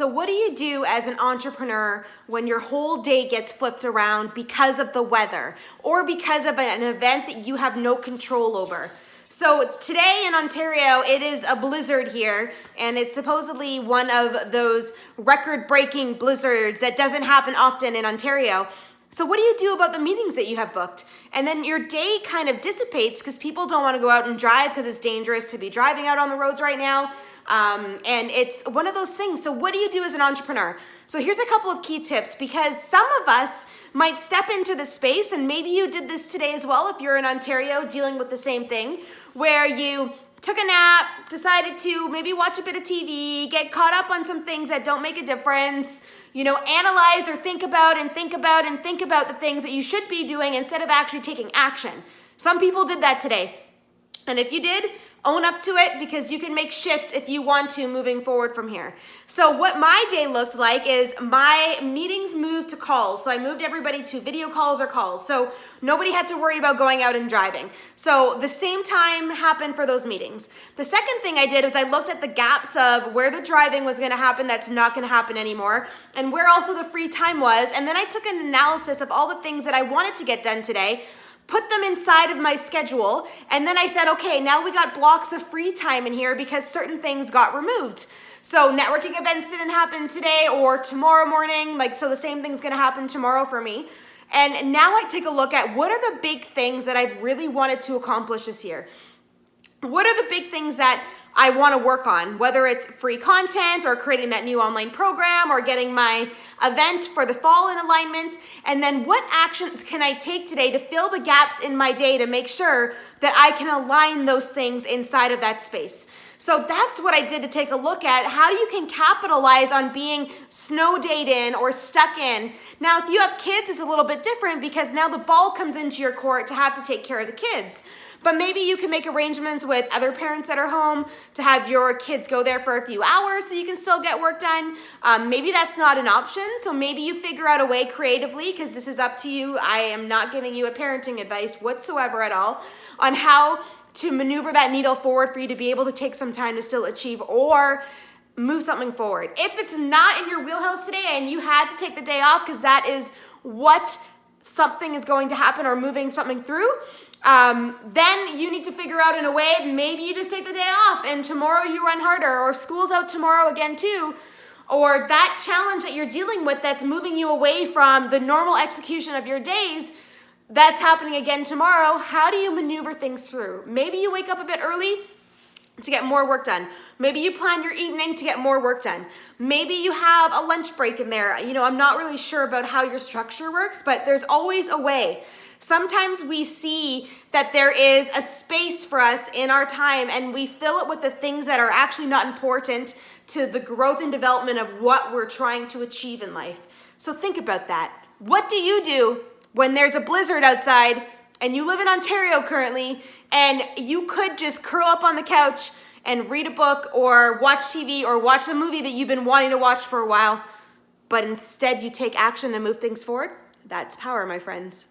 So what do you do as an entrepreneur when your whole day gets flipped around because of the weather or because of an event that you have no control over? So today in Ontario, it is a blizzard here, and it's supposedly one of those record-breaking blizzards that doesn't happen often in Ontario. So what do you do about the meetings that you have booked? And then your day kind of dissipates because people don't want to go out and drive because it's dangerous to be driving out on the roads right now. And it's one of those things. So what do you do as an entrepreneur? So here's a couple of key tips, because some of us might step into the space, and maybe you did this today as well if you're in Ontario dealing with the same thing, where you took a nap, decided to maybe watch a bit of TV, get caught up on some things that don't make a difference, analyze or think about the things that you should be doing instead of actually taking action. Some people did that today. And if you did, own up to it, because you can make shifts if you want to moving forward from here. So what my day looked like is my meetings moved to calls. So I moved everybody to video calls or calls. So nobody had to worry about going out and driving. So the same time happened for those meetings. The second thing I did was I looked at the gaps of where the driving was going to happen that's not going to happen anymore, and where also the free time was. And then I took an analysis of all the things that I wanted to get done today, put them inside of my schedule, and then I said, okay, now we got blocks of free time in here because certain things got removed. So networking events didn't happen today or tomorrow morning, so the same thing's gonna happen tomorrow for me. And now I take a look at what are the big things that I've really wanted to accomplish this year. What are the big things that I want to work on, whether it's free content or creating that new online program or getting my event for the fall in alignment? And then what actions can I take today to fill the gaps in my day to make sure that I can align those things inside of that space? So that's what I did to take a look at how you can capitalize on being snow-dayed in or stuck in. Now, if you have kids, it's a little bit different because now the ball comes into your court to have to take care of the kids. But maybe you can make arrangements with other parents that are home to have your kids go there for a few hours so you can still get work done. Maybe that's not an option, so maybe you figure out a way creatively, because this is up to you. I am not giving you a parenting advice whatsoever at all on how to maneuver that needle forward for you to be able to take some time to still achieve or move something forward. If it's not in your wheelhouse today and you had to take the day off because that is what something is going to happen or moving something through, then you need to figure out in a way, maybe you just take the day off and tomorrow you run harder, or school's out tomorrow again too, or that challenge that you're dealing with that's moving you away from the normal execution of your days, that's happening again tomorrow. How do you maneuver things through? Maybe you wake up a bit early to get more work done. Maybe you plan your evening to get more work done. Maybe you have a lunch break in there. I'm not really sure about how your structure works, but there's always a way. Sometimes we see that there is a space for us in our time and we fill it with the things that are actually not important to the growth and development of what we're trying to achieve in life. So think about that. What do you do when there's a blizzard outside and you live in Ontario currently and you could just curl up on the couch and read a book or watch TV or watch the movie that you've been wanting to watch for a while, but instead you take action and move things forward? That's power, my friends.